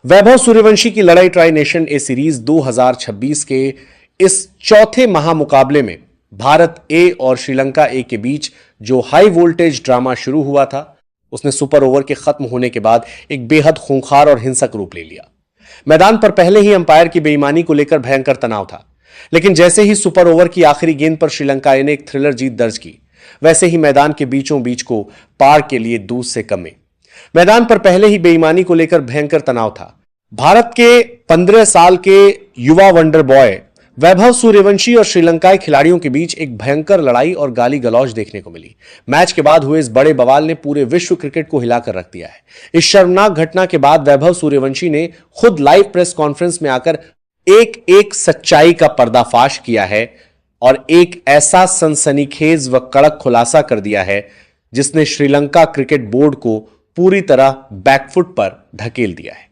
वैभव सूर्यवंशी की लड़ाई tri nation ए series 2026 के इस चौथे महामुकाबले में भारत ए और श्रीलंका ए के बीच जो हाई वोल्टेज ड्रामा शुरू हुआ था, उसने सुपर ओवर के खत्म होने के बाद एक बेहद खूंखार और हिंसक रूप ले लिया। मैदान पर पहले ही अंपायर की बेईमानी को लेकर भयंकर तनाव था, लेकिन जैसे ही सुपर ओवर की आखिरी गेंद पर श्रीलंका ए ने एक थ्रिलर जीत दर्ज की, वैसे ही मैदान के बीचों बीच को पार के लिए दूध से कम। मैदान पर पहले ही बेईमानी को लेकर भयंकर तनाव था। भारत के 15 साल के युवा वंडर बॉय वैभव सूर्यवंशी और श्रीलंकाई खिलाड़ियों के बीच एक भयंकर लड़ाई और गाली गलौज देखने को मिली। मैच के बाद हुए इस बड़े बवाल ने पूरे विश्व क्रिकेट को हिलाकर रख दिया है। इस शर्मनाक घटना के बाद वैभव सूर्यवंशी ने खुद लाइव प्रेस कॉन्फ्रेंस में आकर एक एक सच्चाई का पर्दाफाश किया है और एक ऐसा सनसनीखेज व कड़क खुलासा कर दिया है जिसने श्रीलंका क्रिकेट बोर्ड को पूरी तरह बैकफुट पर धकेल दिया है।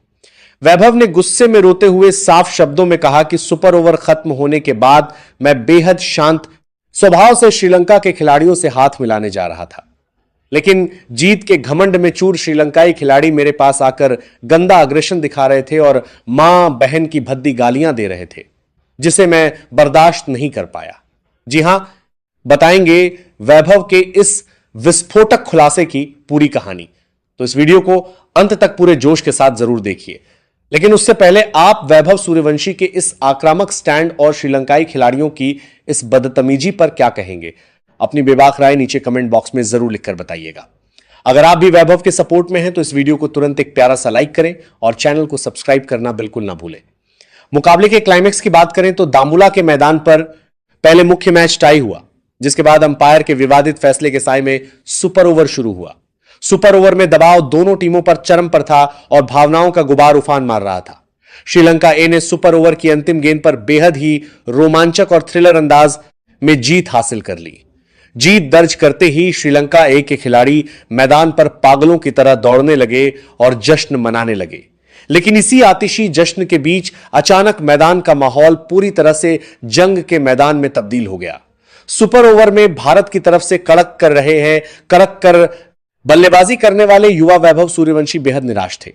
वैभव ने गुस्से में रोते हुए साफ शब्दों में कहा कि सुपर ओवर खत्म होने के बाद मैं बेहद शांत स्वभाव से श्रीलंका के खिलाड़ियों से हाथ मिलाने जा रहा था, लेकिन जीत के घमंड में चूर श्रीलंकाई खिलाड़ी मेरे पास आकर गंदा अग्रेशन दिखा रहे थे और मां बहन की भद्दी गालियां दे रहे थे, जिसे मैं बर्दाश्त नहीं कर पाया। जी हां, बताएंगे वैभव के इस विस्फोटक खुलासे की पूरी कहानी, तो इस वीडियो को अंत तक पूरे जोश के साथ जरूर देखिए। लेकिन उससे पहले आप वैभव सूर्यवंशी के इस आक्रामक स्टैंड और श्रीलंकाई खिलाड़ियों की इस बदतमीजी पर क्या कहेंगे? अपनी बेबाक राय नीचे कमेंट बॉक्स में जरूर लिखकर बताइएगा। अगर आप भी वैभव के सपोर्ट में हैं तो इस वीडियो को तुरंत एक प्यारा सा लाइक करें और चैनल को सब्सक्राइब करना बिल्कुल ना भूलें। मुकाबले के क्लाइमेक्स की बात करें तो दामुला के मैदान पर पहले मुख्य मैच टाई हुआ, जिसके बाद अंपायर के विवादित फैसले के साए में सुपर ओवर शुरू हुआ। सुपर ओवर में दबाव दोनों टीमों पर चरम पर था और भावनाओं का गुबार उफान मार रहा था। श्रीलंका ए ने सुपर ओवर की अंतिम गेंद पर बेहद ही रोमांचक और थ्रिलर अंदाज में जीत हासिल कर ली। जीत दर्ज करते ही श्रीलंका ए के खिलाड़ी मैदान पर पागलों की तरह दौड़ने लगे और जश्न मनाने लगे। लेकिन इसी आतिशी जश्न के बीच अचानक मैदान का माहौल पूरी तरह से जंग के मैदान में तब्दील हो गया। सुपर ओवर में भारत की तरफ से कड़क कर बल्लेबाजी करने वाले युवा वैभव सूर्यवंशी बेहद निराश थे,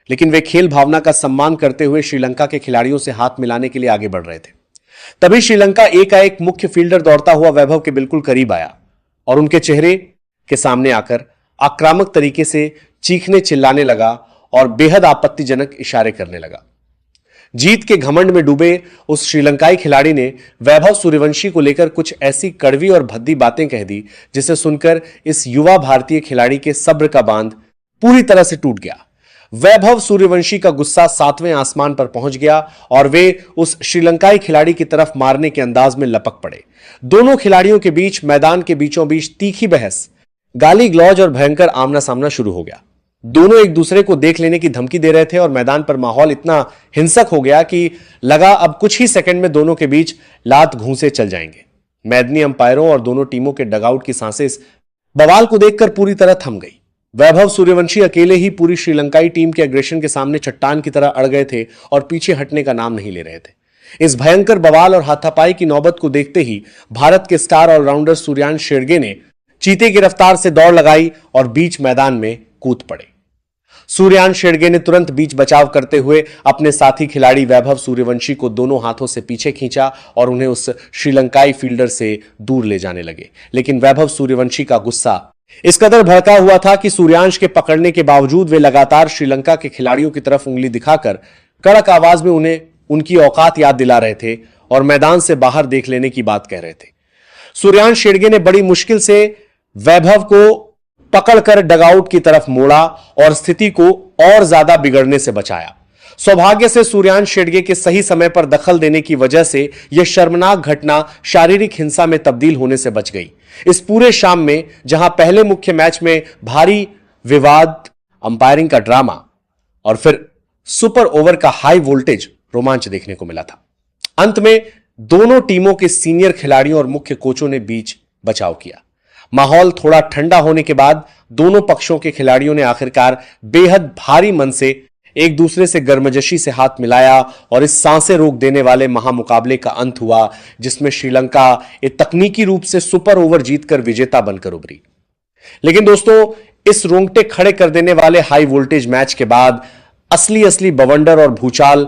लेकिन वे खेल भावना का सम्मान करते हुए श्रीलंका के खिलाड़ियों से हाथ मिलाने के लिए आगे बढ़ रहे थे। तभी श्रीलंका ए का एक मुख्य फील्डर दौड़ता हुआ वैभव के बिल्कुल करीब आया और उनके चेहरे के सामने आकर आक्रामक तरीके से चीखने चिल्लाने लगा और बेहद आपत्तिजनक इशारे करने लगा। जीत के घमंड में डूबे उस श्रीलंकाई खिलाड़ी ने वैभव सूर्यवंशी को लेकर कुछ ऐसी कड़वी और भद्दी बातें कह दी, जिसे सुनकर इस युवा भारतीय खिलाड़ी के सब्र का बांध पूरी तरह से टूट गया। वैभव सूर्यवंशी का गुस्सा 7वें आसमान पर पहुंच गया और वे उस श्रीलंकाई खिलाड़ी की तरफ मारने के अंदाज में लपक पड़े। दोनों खिलाड़ियों के बीच मैदान के बीचों बीच तीखी बहस, गाली गलौज और भयंकर आमना सामना शुरू हो गया। दोनों एक दूसरे को देख लेने की धमकी दे रहे थे और मैदान पर माहौल इतना हिंसक हो गया कि लगा अब कुछ ही सेकंड में दोनों के बीच लात घूंसे चल जाएंगे। मैदानी अंपायरों और दोनों टीमों के डगआउट की सांसें इस बवाल को देखकर पूरी तरह थम गई। वैभव सूर्यवंशी अकेले ही पूरी श्रीलंकाई टीम के एग्रेशन के सामने चट्टान की तरह अड़ गए थे और पीछे हटने का नाम नहीं ले रहे थे। इस भयंकर बवाल और हाथापाई की नौबत को देखते ही भारत के स्टार ऑलराउंडर सूर्यांश शेरगे ने चीते की रफ्तार से दौड़ लगाई और बीच मैदान में कूद पड़े। सूर्यांश शेरगे ने तुरंत बीच बचाव करते हुए अपने साथी खिलाड़ी वैभव सूर्यवंशी को दोनों हाथों से पीछे खींचा और उन्हें उस श्रीलंकाई फील्डर से दूर ले जाने लगे। लेकिन वैभव सूर्यवंशी का गुस्सा इस कदर भड़का हुआ था कि सूर्यांश के पकड़ने के बावजूद वे लगातार श्रीलंका के खिलाड़ियों की तरफ उंगली दिखाकर कड़क आवाज में उन्हें उनकी औकात याद दिला रहे थे और मैदान से बाहर देख लेने की बात कह रहे थे। सूर्यांश शेरगे ने बड़ी मुश्किल से वैभव को पकड़कर डगआउट की तरफ मोड़ा और स्थिति को और ज्यादा बिगड़ने से बचाया। सौभाग्य से सूर्यांश शेरगे के सही समय पर दखल देने की वजह से यह शर्मनाक घटना शारीरिक हिंसा में तब्दील होने से बच गई। इस पूरे शाम में जहां पहले मुख्य मैच में भारी विवाद, अंपायरिंग का ड्रामा और फिर सुपर ओवर का हाई वोल्टेज रोमांच देखने को मिला था, अंत में दोनों टीमों के सीनियर खिलाड़ियों और मुख्य कोचों ने बीच बचाव किया। माहौल थोड़ा ठंडा होने के बाद दोनों पक्षों के खिलाड़ियों ने आखिरकार बेहद भारी मन से एक दूसरे से गर्मजोशी से हाथ मिलाया और इस सांसें रोक देने वाले महामुकाबले का अंत हुआ, जिसमें श्रीलंका एक तकनीकी रूप से सुपर ओवर जीतकर विजेता बनकर उभरी। लेकिन दोस्तों, इस रोंगटे खड़े कर देने वाले हाई वोल्टेज मैच के बाद असली असली बवंडर और भूचाल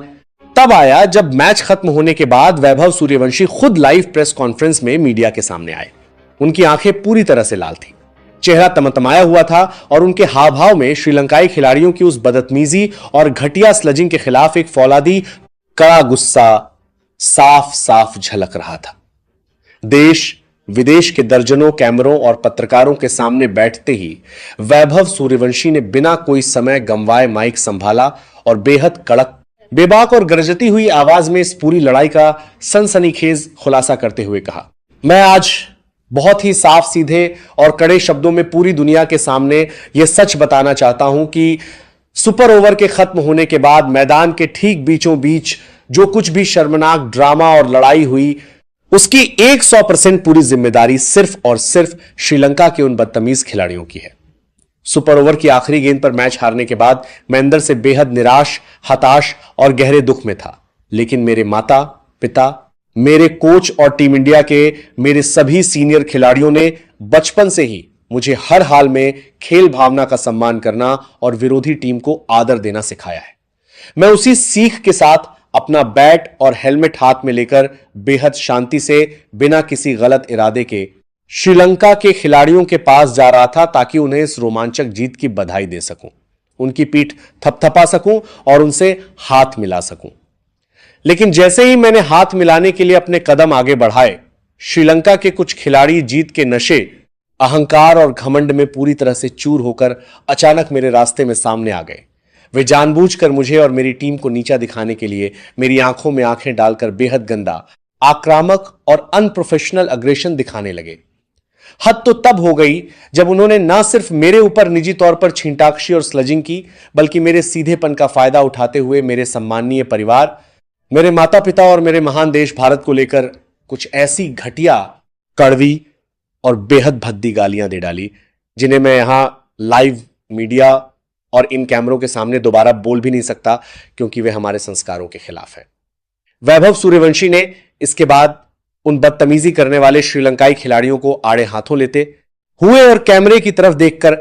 तब आया जब मैच खत्म होने के बाद वैभव सूर्यवंशी खुद लाइव प्रेस कॉन्फ्रेंस में मीडिया के सामने आए। उनकी आंखें पूरी तरह से लाल थी, चेहरा तमतमाया हुआ था और उनके हाव भाव में श्रीलंकाई खिलाड़ियों की उस बदतमीजी और घटिया स्लजिंग के खिलाफ एक फौलादी कड़ा गुस्सा साफ साफ झलक रहा था। देश विदेश के दर्जनों कैमरों और पत्रकारों के सामने बैठते ही वैभव सूर्यवंशी ने बिना कोई समय गंवाए माइक संभाला और बेहद कड़क, बेबाक और गरजती हुई आवाज में इस पूरी लड़ाई का सनसनीखेज खुलासा करते हुए कहा, मैं आज बहुत ही साफ सीधे और कड़े शब्दों में पूरी दुनिया के सामने यह सच बताना चाहता हूं कि सुपर ओवर के खत्म होने के बाद मैदान के ठीक बीचों बीच जो कुछ भी शर्मनाक ड्रामा और लड़ाई हुई, उसकी 100% पूरी जिम्मेदारी सिर्फ और सिर्फ श्रीलंका के उन बदतमीज खिलाड़ियों की है। सुपर ओवर की आखिरी गेंद पर मैच हारने के बाद मैं अंदर से बेहद निराश, हताश और गहरे दुख में था, लेकिन मेरे माता पिता, मेरे कोच और टीम इंडिया के मेरे सभी सीनियर खिलाड़ियों ने बचपन से ही मुझे हर हाल में खेल भावना का सम्मान करना और विरोधी टीम को आदर देना सिखाया है। मैं उसी सीख के साथ अपना बैट और हेलमेट हाथ में लेकर बेहद शांति से, बिना किसी गलत इरादे के श्रीलंका के खिलाड़ियों के पास जा रहा था ताकि उन्हें इस रोमांचक जीत की बधाई दे सकूं, उनकी पीठ थपथपा सकूं और उनसे हाथ मिला सकूं। लेकिन जैसे ही मैंने हाथ मिलाने के लिए अपने कदम आगे बढ़ाए, श्रीलंका के कुछ खिलाड़ी जीत के नशे, अहंकार और घमंड में पूरी तरह से चूर होकर अचानक मेरे रास्ते में सामने आ गए। वे जानबूझकर मुझे और मेरी टीम को नीचा दिखाने के लिए मेरी आंखों में आंखें डालकर बेहद गंदा, आक्रामक और अनप्रोफेशनल अग्रेशन दिखाने लगे। हद तो तब हो गई जब उन्होंने न सिर्फ मेरे ऊपर निजी तौर पर छींटाकशी और स्लजिंग की, बल्कि मेरे सीधेपन का फायदा उठाते हुए मेरे सम्माननीय परिवार, मेरे माता पिता और मेरे महान देश भारत को लेकर कुछ ऐसी घटिया, कड़वी और बेहद भद्दी गालियां दे डाली जिन्हें मैं यहां लाइव मीडिया और इन कैमरों के सामने दोबारा बोल भी नहीं सकता, क्योंकि वे हमारे संस्कारों के खिलाफ है। वैभव सूर्यवंशी ने इसके बाद उन बदतमीजी करने वाले श्रीलंकाई खिलाड़ियों को आड़े हाथों लेते हुए और कैमरे की तरफ देखकर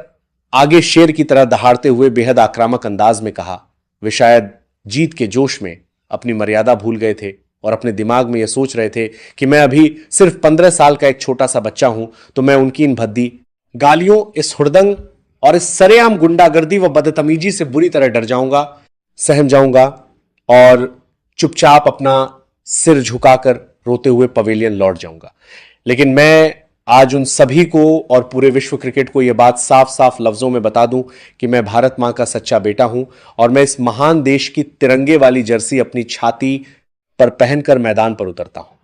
आगे शेर की तरह दहाड़ते हुए बेहद आक्रामक अंदाज में कहा, वे शायद जीत के जोश में अपनी मर्यादा भूल गए थे और अपने दिमाग में यह सोच रहे थे कि मैं अभी सिर्फ 15 साल का एक छोटा सा बच्चा हूं, तो मैं उनकी इन भद्दी गालियों, इस हुड़दंग और इस सरेआम गुंडागर्दी व बदतमीजी से बुरी तरह डर जाऊंगा, सहम जाऊंगा और चुपचाप अपना सिर झुकाकर रोते हुए पवेलियन लौट जाऊंगा। लेकिन मैं आज उन सभी को और पूरे विश्व क्रिकेट को यह बात साफ साफ लफ्जों में बता दूं कि मैं भारत मां का सच्चा बेटा हूं और मैं इस महान देश की तिरंगे वाली जर्सी अपनी छाती पर पहनकर मैदान पर उतरता हूं।